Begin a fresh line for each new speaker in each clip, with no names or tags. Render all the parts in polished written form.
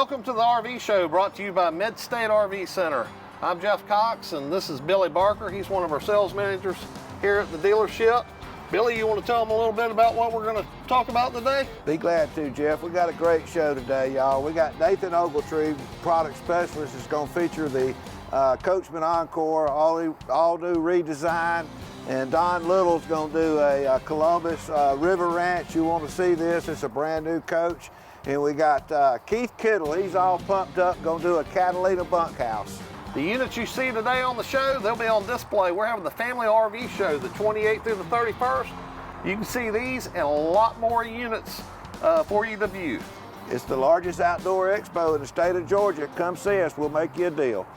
Welcome to the RV show brought to you by MidState RV Center. I'm Jeff Cox and this is Billy Barker. He's one of our sales managers here at the dealership. Billy, you want to tell them a little bit about what we're going to talk about today?
Be glad to, Jeff. We got a great show today, y'all. We got Nathan Ogletree, product specialist, is going to feature the Coachman Encore, all new redesign. And Don Little's going to do a Columbus River Ranch. You want to see this, it's a brand new coach. And we got Keith Kittle, he's all pumped up, going to do a Catalina bunkhouse.
The units you see today on the show, they'll be on display. We're having the Family RV show, the 28th through the 31st. You can see these and a lot more units for you to view.
It's the largest outdoor expo in the state of Georgia. Come see us, we'll make you a deal.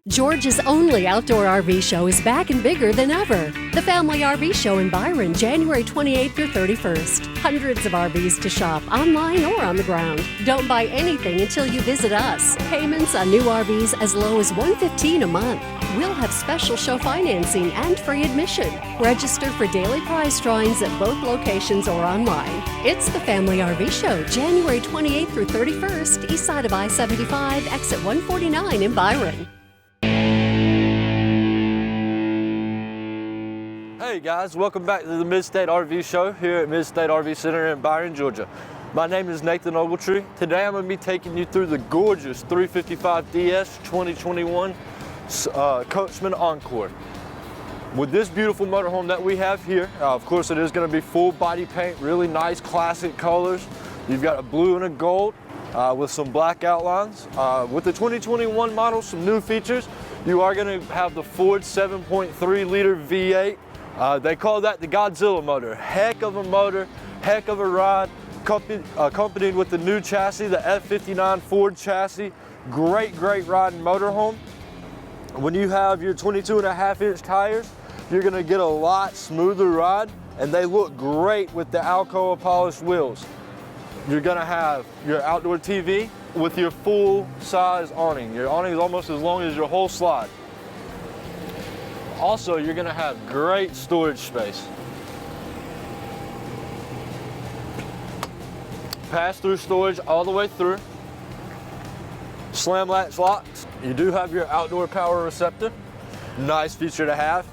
Georgia's only outdoor RV show is back and bigger than ever. The Family RV Show in Byron, January 28th through 31st. Hundreds of RVs to shop, online or on the ground. Don't buy anything until you visit us. Payments on new RVs as low as $115 a month. We'll have special show financing and free admission. Register for daily prize drawings at both locations or online. It's the Family RV Show, January 28th through 31st, east side of I-75, exit 149 in Byron.
Hey guys, welcome back to the MidState RV show here at MidState RV Center in Byron, Georgia. My name is Nathan Ogletree. Today I'm going to be taking you through the gorgeous 355DS 2021 Coachman Encore. With this beautiful motorhome that we have here, of course it is going to be full body paint, really nice classic colors. You've got a blue and a gold with some black outlines. With the 2021 model, some new features. You are going to have the Ford 7.3 liter V8. They call that the Godzilla motor. Heck of a motor, heck of a ride, accompanied with the new chassis, the F59 Ford chassis. Great riding motorhome. When you have your 22.5-inch tires, you're gonna get a lot smoother ride, and they look great with the Alcoa polished wheels. You're gonna have your outdoor TV with your full-size awning. Your awning is almost as long as your whole slide. Also, you're gonna have great storage space. Pass-through storage all the way through. Slam latch locks. You do have your outdoor power receptor. Nice feature to have.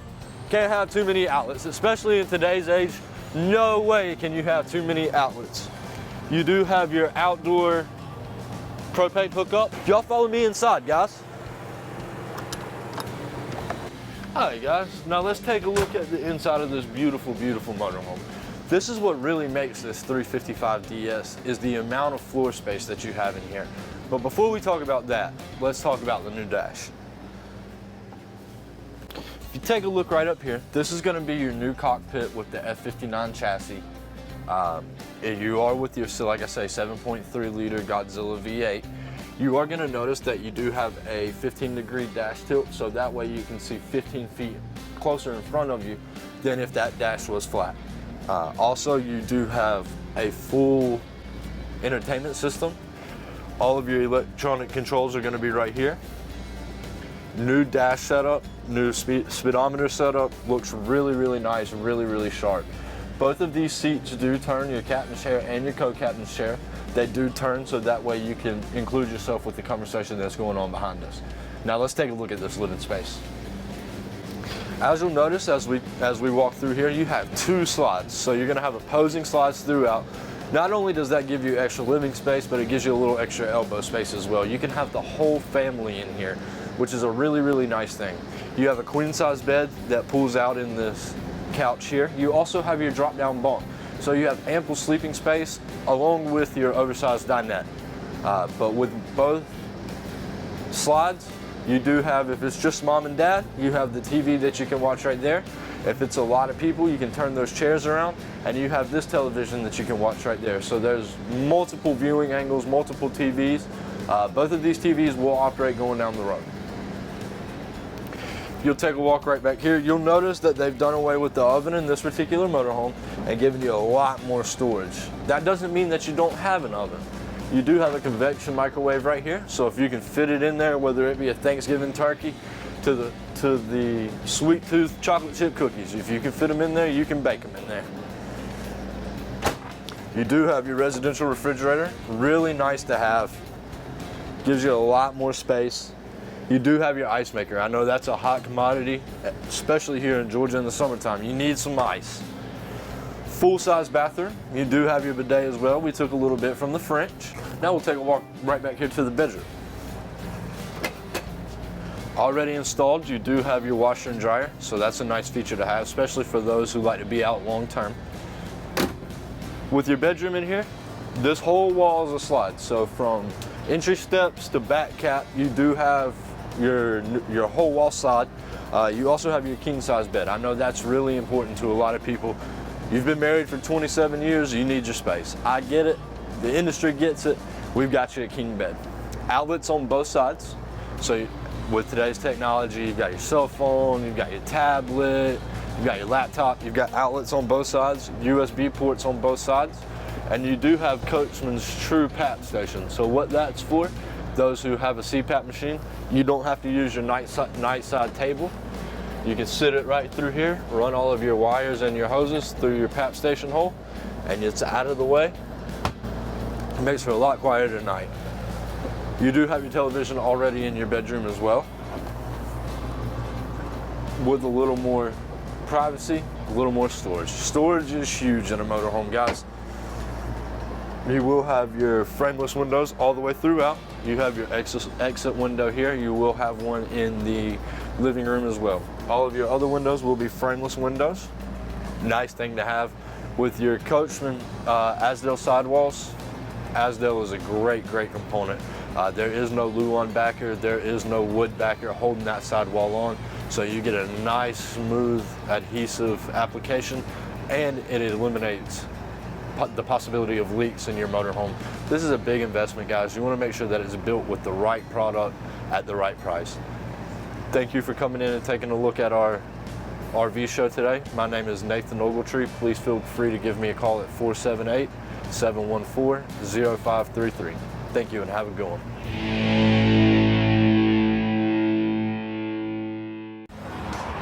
Can't have too many outlets, especially in today's age. No way can you have too many outlets. You do have your outdoor propane hookup. Y'all follow me inside, guys. Alright guys, now let's take a look at the inside of this beautiful motorhome. This is what really makes this 355DS, is the amount of floor space that you have in here. But before we talk about that, let's talk about the new dash. If you take a look right up here, this is going to be your new cockpit with the F59 chassis. You are with your, like I say, 7.3 liter Godzilla V8. You are going to notice that you do have a 15-degree dash tilt, so that way you can see 15 feet closer in front of you than if that dash was flat. Also, you do have a full entertainment system. All of your electronic controls are going to be right here. New dash setup, new speedometer setup, looks really nice, really sharp. Both of these seats do turn, your captain's chair and your co-captain's chair. They do turn, so that way you can include yourself with the conversation that's going on behind us. Now let's take a look at this living space. As you'll notice as we walk through here, you have two slides. So you're gonna have opposing slides throughout. Not only does that give you extra living space, but it gives you a little extra elbow space as well. You can have the whole family in here, which is a really nice thing. You have a queen size bed that pulls out in this couch here. You also have your drop down bunk. So you have ample sleeping space along with your oversized dinette. But with both slides, you do have, if it's just mom and dad, you have the TV that you can watch right there. If it's a lot of people, you can turn those chairs around and you have this television that you can watch right there. So there's multiple viewing angles, multiple TVs. Both of these TVs will operate going down the road. You'll take a walk right back here. You'll notice that they've done away with the oven in this particular motorhome and given you a lot more storage. That doesn't mean that you don't have an oven. You do have a convection microwave right here, so if you can fit it in there, whether it be a Thanksgiving turkey to the sweet tooth chocolate chip cookies, if you can fit them in there, you can bake them in there. You do have your residential refrigerator, really nice to have. Gives you a lot more space. You do have your ice maker. I know that's a hot commodity, especially here in Georgia in the summertime. You need some ice. Full-size bathroom. You do have your bidet as well. We took a little bit from the French. Now we'll take a walk right back here to the bedroom. Already installed, you do have your washer and dryer, so that's a nice feature to have, especially for those who like to be out long term. With your bedroom in here, this whole wall is a slide. So from entry steps to back cap, you do have your whole wall slide. You also have your king size bed. I know that's really important to a lot of people. You've been married for 27 years, you need your space. I get it, the industry gets it. We've got you a king bed. Outlets on both sides. So with today's technology, you've got your cell phone, you've got your tablet, you've got your laptop, you've got outlets on both sides, USB ports on both sides, and you do have Coachman's true PAP station. So what that's for, those who have a CPAP machine, you don't have to use your night side table. You can sit it right through here, run all of your wires and your hoses through your PAP station hole, and it's out of the way. It makes for a lot quieter night. You do have your television already in your bedroom as well, with a little more privacy, a little more storage. Storage is huge in a motorhome, guys. You will have your frameless windows all the way throughout. You have your exit window here. You will have one in the living room as well. All of your other windows will be frameless windows. Nice thing to have with your Coachman Asdale sidewalls. Asdale is a great component. There is no Luan backer, there is no wood backer holding that sidewall on, so you get a nice, smooth, adhesive application, and it eliminates the possibility of leaks in your motorhome. This is a big investment, guys. You want to make sure that it's built with the right product at the right price. Thank you for coming in and taking a look at our RV show today. My name is Nathan Ogletree. Please feel free to give me a call at 478-714-0533. Thank you and have a good one.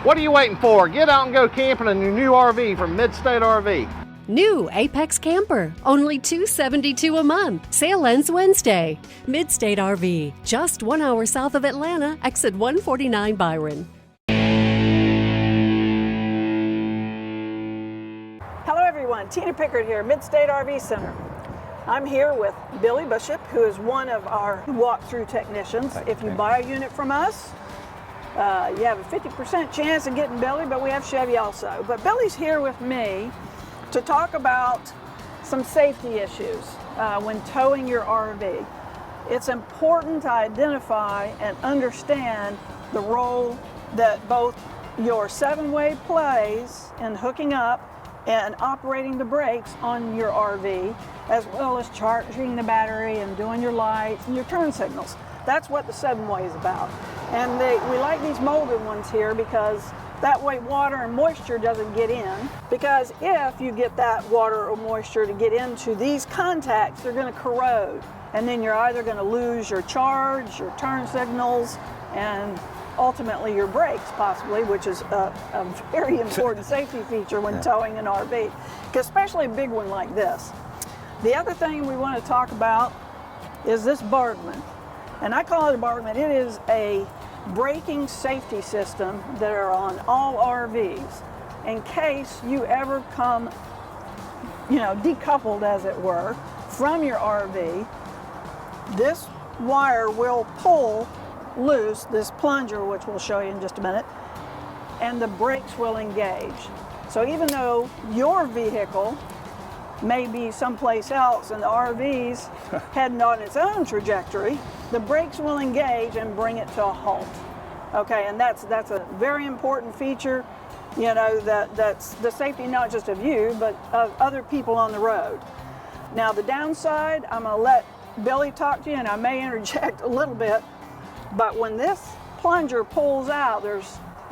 What are you waiting for? Get out and go camping in your new RV from MidState RV.
New Apex Camper, only $272 a month. Sale ends Wednesday. MidState RV, just 1 hour south of Atlanta, exit 149 Byron.
Hello everyone, Tina Pickard here, MidState RV Center. I'm here with Billy Bishop, who is one of our walkthrough technicians. If you buy a unit from us, you have a 50% chance of getting Billy, but we have Chevy also. But Billy's here with me to talk about some safety issues when towing your RV. It's important to identify and understand the role that both your 7-way plays in hooking up and operating the brakes on your RV, as well as charging the battery and doing your lights and your turn signals. That's what the 7-way is about. And we like these molded ones here because that way water and moisture doesn't get in. Because if you get that water or moisture to get into these contacts, they're going to corrode. And then you're either going to lose your charge, your turn signals, and ultimately your brakes possibly, which is a very important safety feature when towing an RV, especially a big one like this. The other thing we want to talk about is this Bargman. And I call it a Bargman. It is a braking safety system that are on all RVs in case you ever come, decoupled as it were, from your RV. This wire will pull loose this plunger, which we'll show you in just a minute, and the brakes will engage. So even though your vehicle may be someplace else and the RV's heading on its own trajectory, the brakes will engage and bring it to a halt. Okay, and that's a very important feature, that's the safety not just of you, but of other people on the road. Now the downside, I'm gonna let Billy talk to you, and I may interject a little bit, but when this plunger pulls out,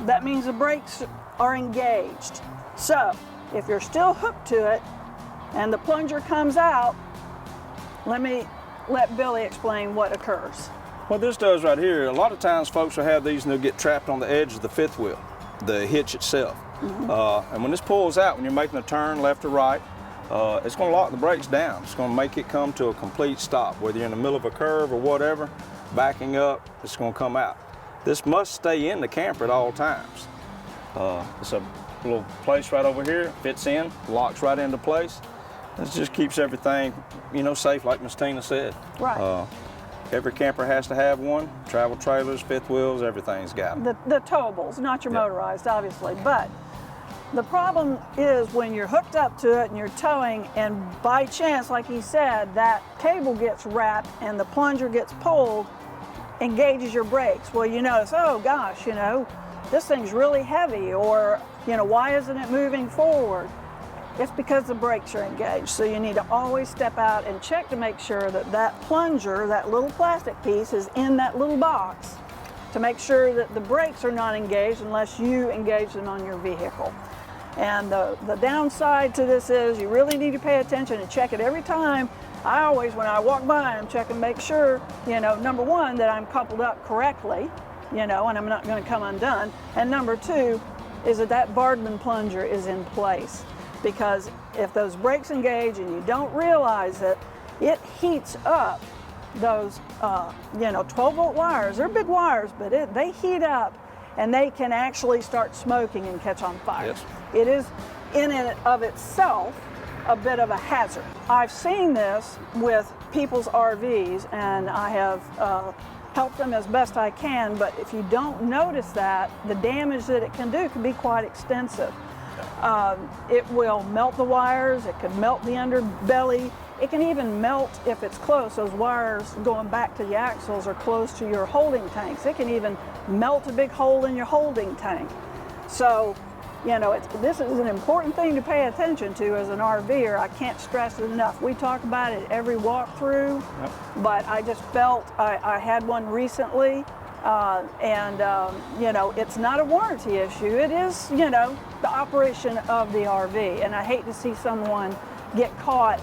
that means the brakes are engaged. So if you're still hooked to it and the plunger comes out, let Billy explain what occurs.
What this does right here, a lot of times folks will have these and they'll get trapped on the edge of the fifth wheel, the hitch itself. And when this pulls out, when you're making a turn left or right, it's going to lock the brakes down. It's going to make it come to a complete stop. Whether you're in the middle of a curve or whatever, backing up, it's going to come out. This must stay in the camper at all times. It's a little place right over here, fits in, locks right into place. This just keeps everything, you know, safe, like Miss Tina said.
Right.
Every camper has to have one. Travel trailers, fifth wheels, everything's got them.
The towables, not your
Yep.
motorized, obviously, but the problem is when you're hooked up to it and you're towing, and by chance, like he said, that cable gets wrapped and the plunger gets pulled, engages your brakes. Well, you notice, oh gosh, you know, this thing's really heavy, or, you know, why isn't it moving forward? It's because the brakes are engaged. So you need to always step out and check to make sure that that plunger, that little plastic piece, is in that little box to make sure that the brakes are not engaged unless you engage them on your vehicle. And the downside to this is you really need to pay attention and check it every time. I always, when I walk by, I'm checking, make sure, you know, number one, that I'm coupled up correctly, you know, and I'm not going to come undone. And number two is that that Bardman plunger is in place. Because if those brakes engage and you don't realize it, it heats up those, you know, 12-volt wires. They're big wires, but they heat up and they can actually start smoking and catch on fire.
Yes.
It is in and of itself a bit of a hazard. I've seen this with people's RVs, and I have helped them as best I can, but if you don't notice that, the damage that it can do can be quite extensive. It will melt the wires, it could melt the underbelly, it can even melt if it's close. Those wires going back to the axles are close to your holding tanks. It can even melt a big hole in your holding tank. So, you know, this is an important thing to pay attention to as an RVer. I can't stress it enough. We talk about it every walkthrough, but I just felt I had one recently. You know, it's not a warranty issue. It is, you know, the operation of the RV. And I hate to see someone get caught,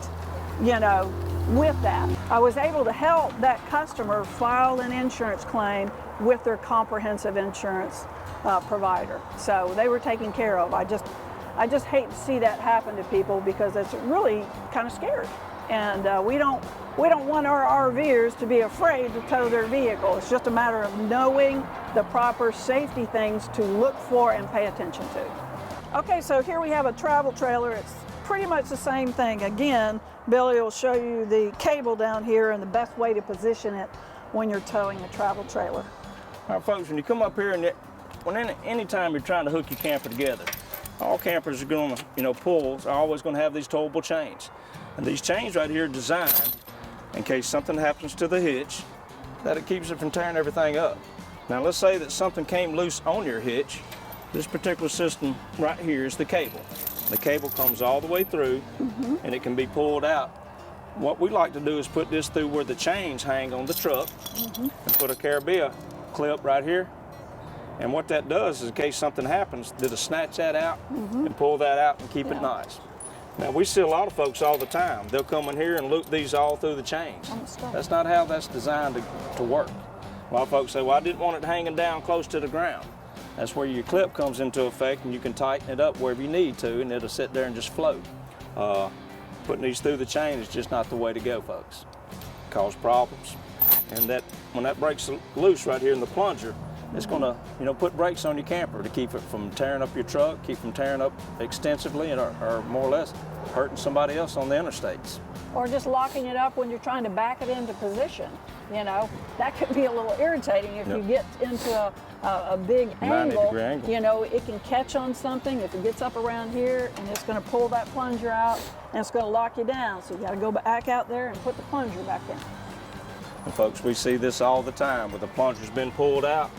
you know, with that. I was able to help that customer file an insurance claim with their comprehensive insurance provider. So they were taken care of. I just hate to see that happen to people because it's really kind of scary. And we don't want our RVers to be afraid to tow their vehicle. It's just a matter of knowing the proper safety things to look for and pay attention to. Okay, so here we have a travel trailer. It's pretty much the same thing. Again, Billy will show you the cable down here and the best way to position it when you're towing a travel trailer.
All right, folks, when you come up here and anytime you're trying to hook your camper together, all campers are going to, you know, pulls are always going to have these towable chains. And these chains right here are designed in case something happens to the hitch, that it keeps it from tearing everything up. Now let's say that something came loose on your hitch. This particular system right here is the cable. The cable comes all the way through and it can be pulled out. What we like to do is put this through where the chains hang on the truck and put a carabiner clip right here. And what that does is in case something happens, it'll snatch that out and pull that out and keep it nice. Now we see a lot of folks all the time. They'll come in here and loop these all through the chains. That's not how that's designed to work. A lot of folks say, well, I didn't want it hanging down close to the ground. That's where your clip comes into effect and you can tighten it up wherever you need to and it'll sit there and just float. Putting these through the chain is just not the way to go, folks. Cause problems. And that when that breaks loose right here in the plunger, it's going to, you know, put brakes on your camper to keep it from tearing up your truck, keep from tearing up extensively, and or more or less hurting somebody else on the interstates.
Or just locking it up when you're trying to back it into position. You know, that could be a little irritating if you get into a big angle. You know, it can catch on something if it gets up around here, and it's going to pull that plunger out, and it's going to lock you down. So you got to go back out there and put the plunger back in.
And folks, we see this all the time where the plunger's been pulled out.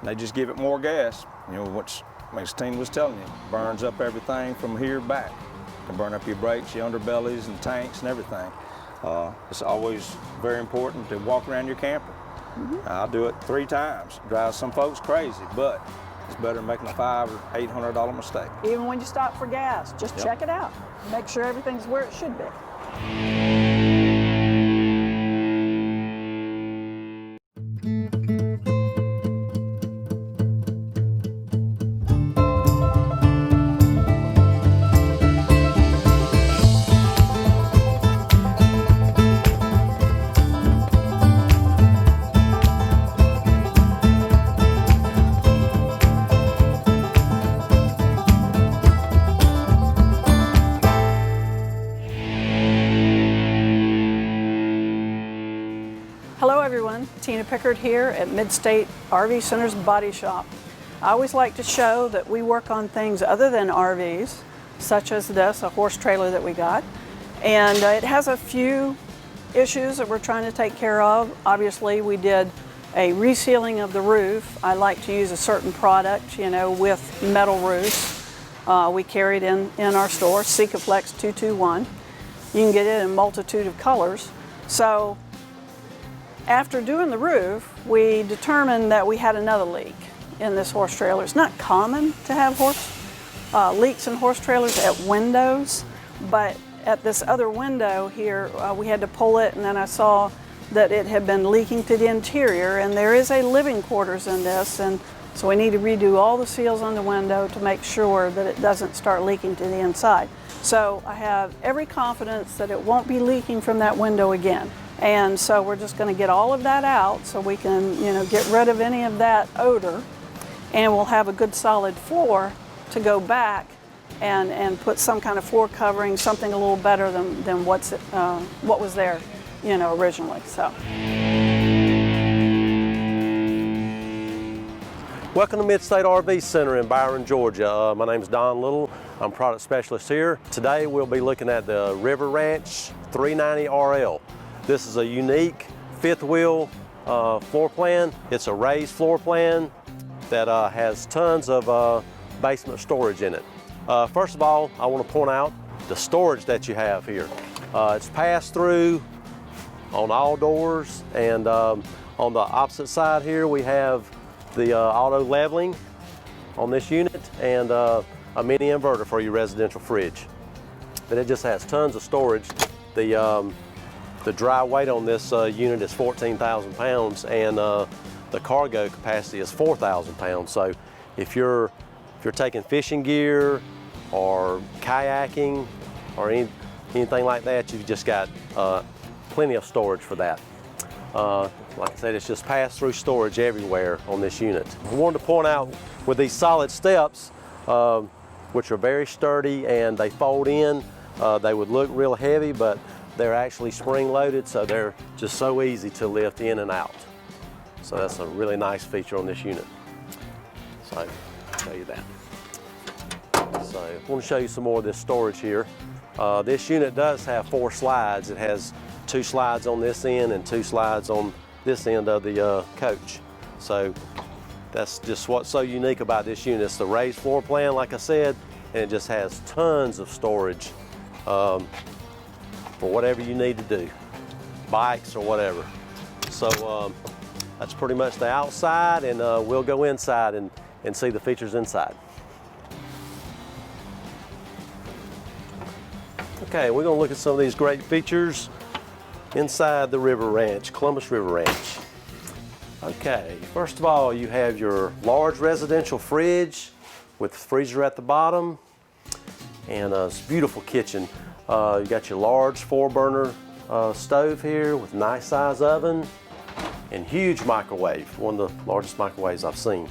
And they just give it more gas, you know, which Miss Tina was telling you, burns up everything from here back. It can burn up your brakes, your underbellies, and tanks and everything. It's always very important to walk around your camper. I do it 3 times. Drives some folks crazy, but it's better than making a $500 or $800 mistake.
Even when you stop for gas, just check it out. Make sure everything's where it should be. Tina Pickard here at MidState RV Center's Body Shop. I always like to show that we work on things other than RVs, such as this, a horse trailer that we got. And it has a few issues that we're trying to take care of. Obviously, we did a resealing of the roof. I like to use a certain product, you know, with metal roofs. We carry it in our store, Sikaflex 221. You can get it in a multitude of colors. So after doing the roof, we determined that we had another leak in this horse trailer. It's not common to have leaks in horse trailers at windows, but at this other window here, we had to pull it, and then I saw that it had been leaking to the interior, and there is a living quarters in this, and so we need to redo all the seals on the window to make sure that it doesn't start leaking to the inside. So I have every confidence that it won't be leaking from that window again. And so we're just going to get all of that out so we can, you know, get rid of any of that odor, and we'll have a good solid floor to go back and put some kind of floor covering, something a little better than what was there, you know, originally. So.
Welcome to MidState RV Center in Byron, Georgia. My name is Don Little. I'm product specialist here. Today we'll be looking at the River Ranch 390 RL. This is a unique fifth wheel floor plan. It's a raised floor plan that has tons of basement storage in it. First of all, I want to point out the storage that you have here. It's pass through on all doors, and on the opposite side here we have the auto leveling on this unit, and a mini inverter for your residential fridge. But it just has tons of storage. The dry weight on this unit is 14,000 pounds, and the cargo capacity is 4,000 pounds. So if you're taking fishing gear or kayaking or anything like that, you've just got plenty of storage for that. Like I said, it's just pass-through storage everywhere on this unit. I wanted to point out with these solid steps, which are very sturdy and they fold in, they would look real heavy, but they're actually spring-loaded, so they're just so easy to lift in and out. So that's a really nice feature on this unit. So I'll show you that. So I want to show you some more of this storage here. This unit does have 4 slides. It has 2 slides on this end and 2 slides on this end of the coach. So that's just what's so unique about this unit. It's the raised floor plan, like I said, and it just has tons of storage for whatever you need to do, bikes or whatever. So that's pretty much the outside, and we'll go inside and see the features inside. Okay, we're gonna look at some of these great features inside the River Ranch, Columbus River Ranch. Okay, first of all, you have your large residential fridge with the freezer at the bottom, and a beautiful kitchen. You got your large 4-burner stove here with nice size oven and huge microwave, one of the largest microwaves I've seen.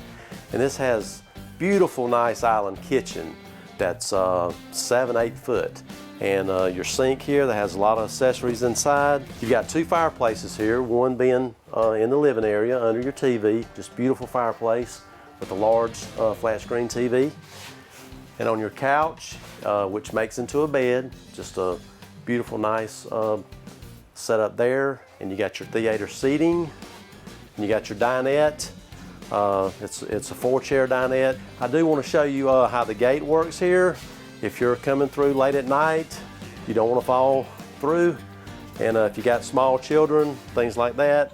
And this has beautiful, nice island kitchen that's 7-8 foot. And your sink here that has a lot of accessories inside. You've got 2 fireplaces here, one being in the living area under your TV. Just beautiful fireplace with a large flat screen TV. And on your couch, which makes into a bed, just a beautiful, nice setup there. And you got your theater seating, and you got your dinette. It's a 4-chair dinette. I do want to show you how the gate works here. If you're coming through late at night, you don't want to fall through. And if you got small children, things like that,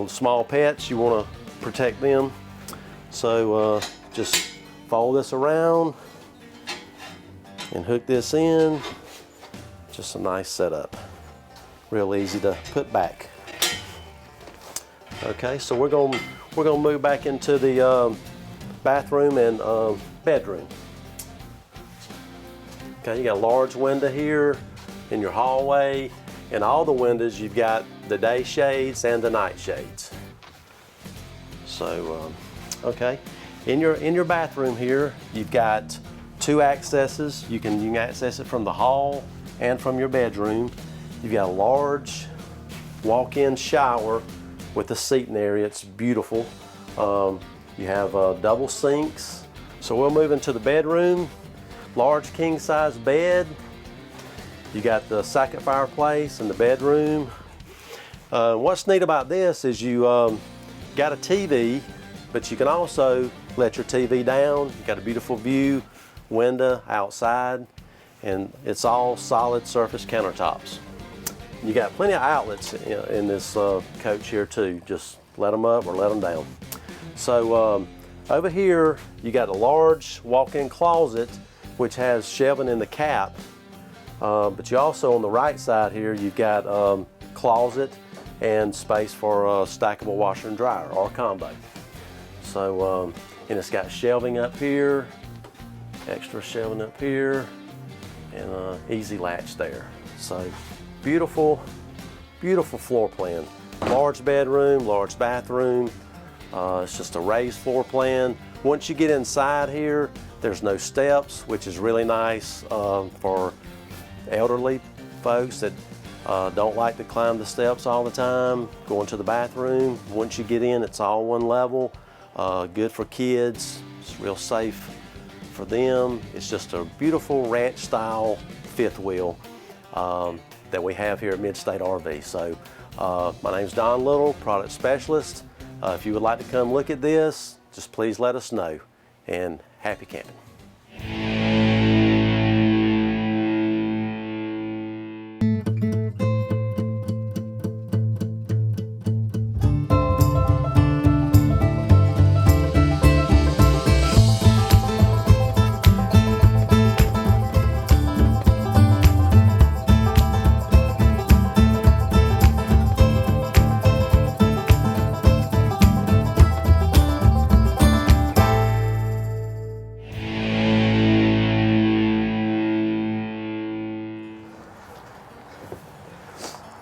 small pets, you want to protect them. So just fold this around and hook this in. Just a nice setup. Real easy to put back. Okay, so we're gonna move back into the bathroom and bedroom. Okay, you got a large window here in your hallway, and all the windows you've got the day shades and the night shades. So, okay, in your bathroom here, you've got 2 accesses. You can access it from the hall and from your bedroom. You've got a large walk-in shower with the seating area. It's beautiful. You have double sinks. So we'll move into the bedroom. Large king size bed. You got the second fireplace in the bedroom. What's neat about this is you got a TV, but you can also let your TV down. You got a beautiful view, window outside, and it's all solid surface countertops. You got plenty of outlets in this coach here too. Just let them up or let them down. So over here, you got a large walk-in closet, which has shelving in the cap. But you also, on the right side here, you've got closet and space for a stackable washer and dryer or combo. So, and it's got shelving up here, extra shelving up here, and easy latch there. So beautiful, beautiful floor plan. Large bedroom, large bathroom. It's just a raised floor plan. Once you get inside here, there's no steps, which is really nice for elderly folks that don't like to climb the steps all the time. Going to the bathroom, once you get in, it's all one level. Good for kids. It's real safe for them. It's just a beautiful ranch style fifth wheel that we have here at MidState RV. So my name's Don Little, product specialist. If you would like to come look at this, just please let us know, and happy camping.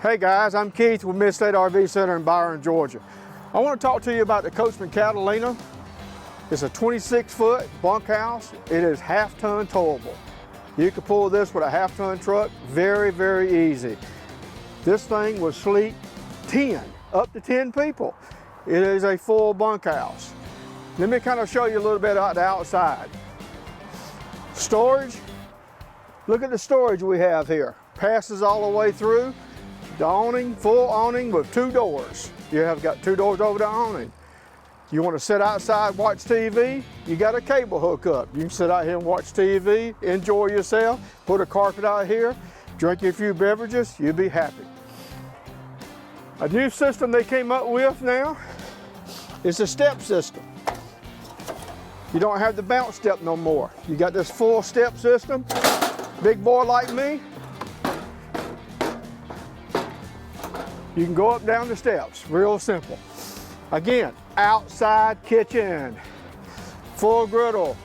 Hey guys, I'm Keith with MidState RV Center in Byron, Georgia. I want to talk to you about the Coachman Catalina. It's a 26-foot bunkhouse. It is half-ton towable. You can pull this with a half-ton truck very, very easy. This thing will sleep 10, up to 10 people. It is a full bunkhouse. Let me kind of show you a little bit out the outside. Storage, look at the storage we have here. Passes all the way through. The awning, full awning with 2 doors. You have got 2 doors over the awning. You want to sit outside, watch TV, you got a cable hookup. You can sit out here and watch TV, enjoy yourself, put a carpet out here, drink a few beverages, you'll be happy. A new system they came up with now is a step system. You don't have the bounce step no more. You got this full step system. Big boy like me, you can go up down the steps, real simple. Again, outside kitchen, full griddle,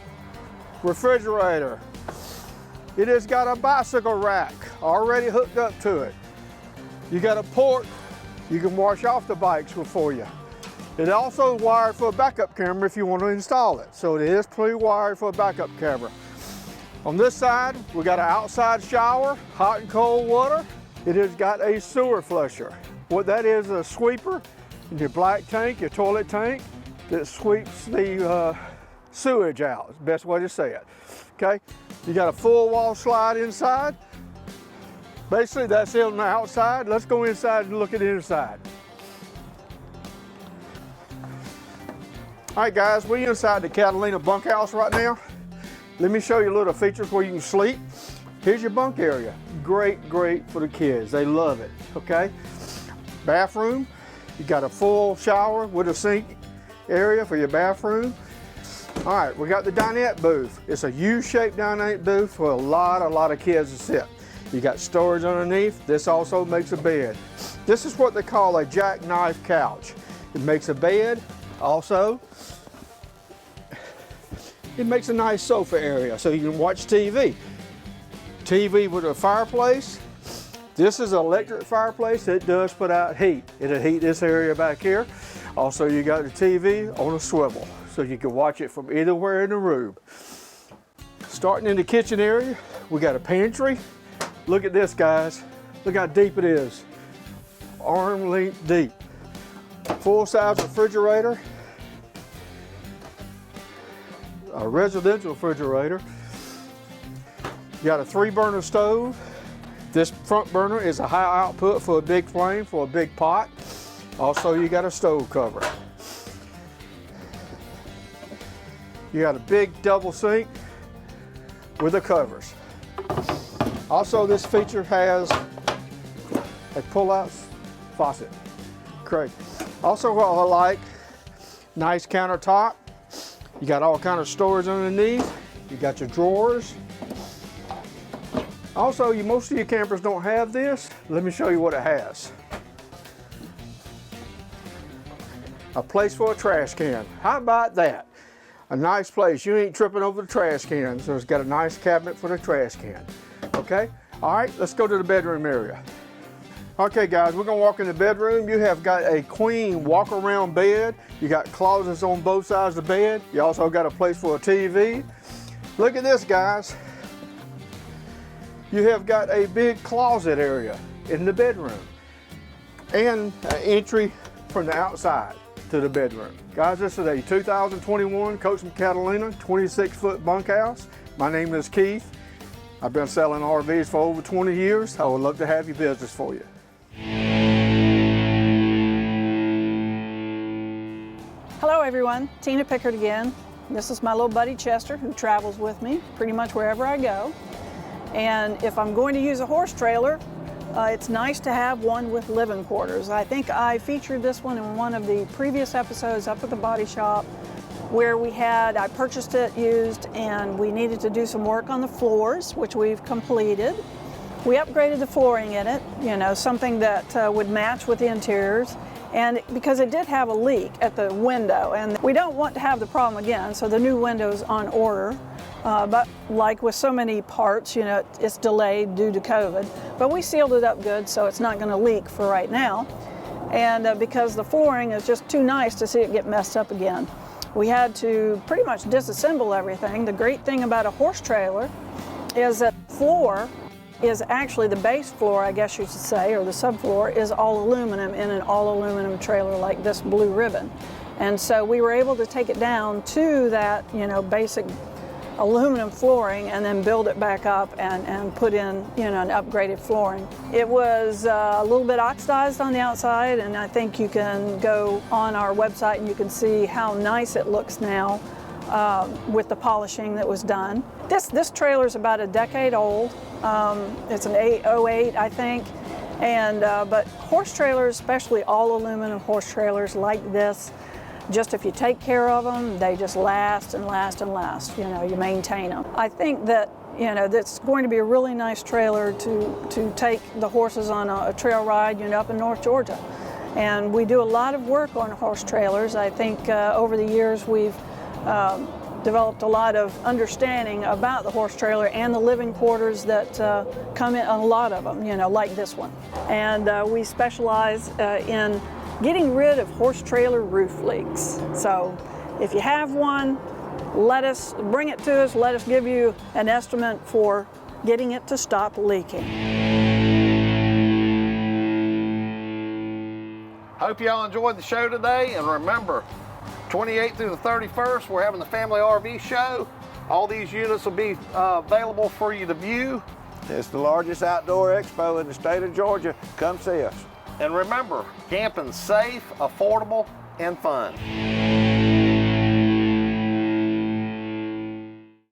refrigerator. It has got a bicycle rack already hooked up to it. You got a port, you can wash off the bikes for you. It also wired for a backup camera if you want to install it. So it is pre-wired for a backup camera. On this side, we got an outside shower, hot and cold water. It has got a sewer flusher. What that is a sweeper in your black tank, your toilet tank, that sweeps the sewage out, is the best way to say it. Okay, you got a full wall slide inside. Basically, that's it on the outside. Let's go inside and look at the inside. All right, guys, we're inside the Catalina bunkhouse right now. Let me show you a little features where you can sleep. Here's your bunk area. Great, great for the kids. They love it, okay? Bathroom, you got a full shower with a sink area for your bathroom. All right, we got the dinette booth. It's a U-shaped dinette booth for a lot of kids to sit. You got storage underneath. This also makes a bed. This is what they call a jackknife couch. It makes a bed. Also, it makes a nice sofa area so you can watch TV. TV with a fireplace. This is an electric fireplace. It does put out heat. It'll heat this area back here. Also, you got the TV on a swivel, so you can watch it from anywhere in the room. Starting in the kitchen area, we got a pantry. Look at this, guys. Look how deep it is. Arm length deep. full-size refrigerator, a residential refrigerator. You got a 3-burner stove. This front burner is a high output for a big flame, for a big pot. Also, you got a stove cover. You got a big double sink with the covers. Also, this feature has a pull-out faucet. Great. Also, what I like, nice countertop. You got all kind of storage underneath. You got your drawers. Also, most of your campers don't have this. Let me show you what it has. A place for a trash can. How about that? A nice place. You ain't tripping over the trash can, so it's got a nice cabinet for the trash can. Okay? All right, let's go to the bedroom area. Okay guys, we're gonna walk in the bedroom. You have got a queen walk-around bed. You got closets on both sides of the bed. You also got a place for a TV. Look at this, guys. You have got a big closet area in the bedroom and an entry from the outside to the bedroom. Guys, this is a 2021 Coachman Catalina 26-foot bunkhouse. My name is Keith. I've been selling RVs for over 20 years. I would love to have your business for you.
Hello everyone, Tina Pickard again. This is my little buddy Chester, who travels with me pretty much wherever I go. And if I'm going to use a horse trailer, it's nice to have one with living quarters. I think I featured this one in one of the previous episodes up at the body shop, where I purchased it used, and we needed to do some work on the floors, which we've completed. We upgraded the flooring in it, something that would match with the interiors. And because it did have a leak at the window, and we don't want to have the problem again, so the new window's on order. But like with so many parts, it's delayed due to COVID. But we sealed it up good, so it's not going to leak for right now. And because the flooring is just too nice to see it get messed up again, we had to pretty much disassemble everything. The great thing about a horse trailer is that the floor is actually, the base floor, I guess you should say, or the subfloor, is all aluminum in an all aluminum trailer like this blue ribbon. And so we were able to take it down to that, basic aluminum flooring and then build it back up and put in, an upgraded flooring. It was a little bit oxidized on the outside, and I think you can go on our website and you can see how nice it looks now with the polishing that was done. This trailer is about a decade old. It's an 08, I think. And but horse trailers, especially all aluminum horse trailers like this, just if you take care of them, they just last and last and last. You maintain them. I think that that's going to be a really nice trailer to take the horses on a trail ride, up in North Georgia. And we do a lot of work on horse trailers. I think over the years we've developed a lot of understanding about the horse trailer and the living quarters that come in, a lot of them, like this one. And we specialize in getting rid of horse trailer roof leaks. So if you have one, bring it to us, let us give you an estimate for getting it to stop leaking.
Hope y'all enjoyed the show today, and remember, 28th through the 31st, we're having the Family RV Show. All these units will be available for you to view.
It's the largest outdoor expo in the state of Georgia. Come see us.
And remember, camping's safe, affordable, and fun.